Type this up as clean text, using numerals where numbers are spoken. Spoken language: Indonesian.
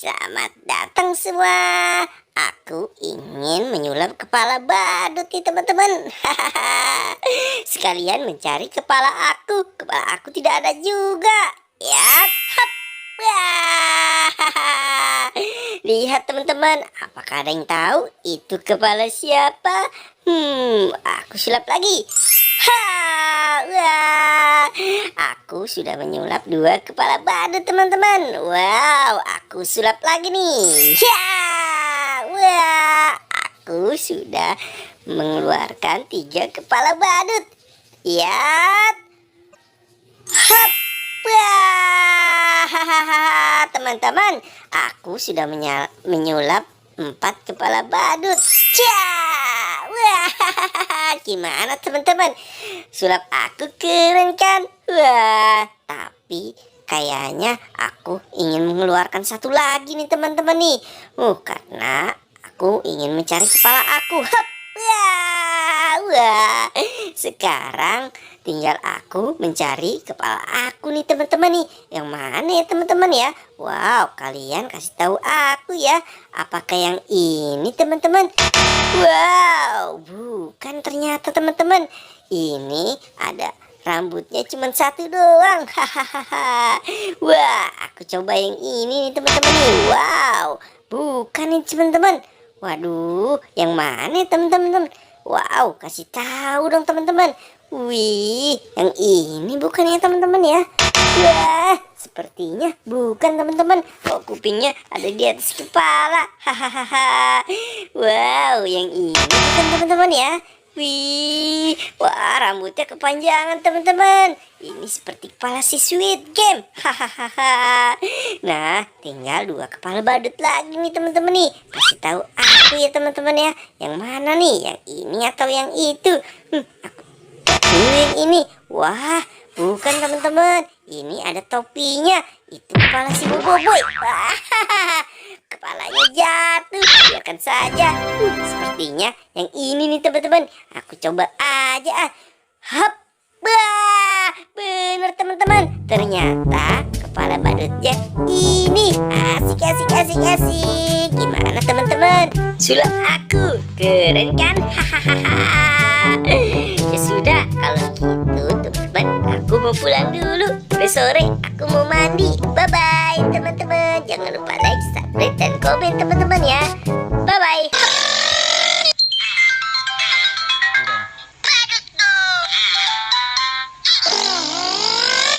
Selamat datang semua. Aku ingin menyulap kepala badut nih teman-teman. Sekalian mencari kepala aku. Kepala aku tidak ada juga. Ya, hap. Wah. Lihat teman-teman, apakah ada yang tahu itu kepala siapa? Aku sulap lagi. Wah, aku sudah menyulap 2 kepala badut teman-teman. Wow, aku sulap lagi nih. Ya, wah, aku sudah mengeluarkan 3 kepala badut. Ya, hap. Wah, teman-teman, aku sudah menyulap 4 kepala badut. Wah, gimana teman-teman? Sulap aku keren kan? Wah, tapi kayaknya aku ingin mengeluarkan 1 lagi nih teman-teman nih. Karena aku ingin mencari kepala aku. Hap. Wah, sekarang tinggal aku mencari kepala aku nih teman-teman nih. Yang mana ya teman-teman ya? Wow, kalian kasih tahu aku ya. Apakah yang ini teman-teman? Wow, bukan ternyata teman-teman. Ini ada rambutnya cuma 1 doang. Hahaha. Wah, aku coba yang ini nih teman-teman nih. Wow, bukan nih teman-teman. Waduh, yang mana teman-teman? Wow, kasih tahu dong teman-teman. Wih, yang ini bukan ya teman-teman ya? Wah, sepertinya bukan teman-teman. Oh, kupingnya ada di atas kepala. Hahaha. Wow, yang ini bukan teman-teman ya? Wih, wah, rambutnya kepanjangan teman-teman. Ini seperti kepala si Squid Game. Hahaha. Nah, tinggal 2 kepala badut lagi nih teman-teman nih. Kasih tahu aku ya teman-teman ya. Yang mana nih? Yang ini atau yang itu? Aku yang ini. Wah, bukan teman-teman. Ini ada topinya. Itu kepala si Boboiboy. Kepalanya jatuh. Biarkan saja. Sepertinya yang ini nih teman-teman. Aku coba aja. Hap. Wah, bener teman-teman. Ternyata kepala badutnya ini. Asik. Gimana teman-teman? Sulap aku. Keren kan? Ya sudah, kalau gitu teman-teman, aku mau pulang dulu. Udah sore, aku mau mandi. Bye-bye teman-teman. Jangan lupa like, subscribe, dan komen teman-teman ya.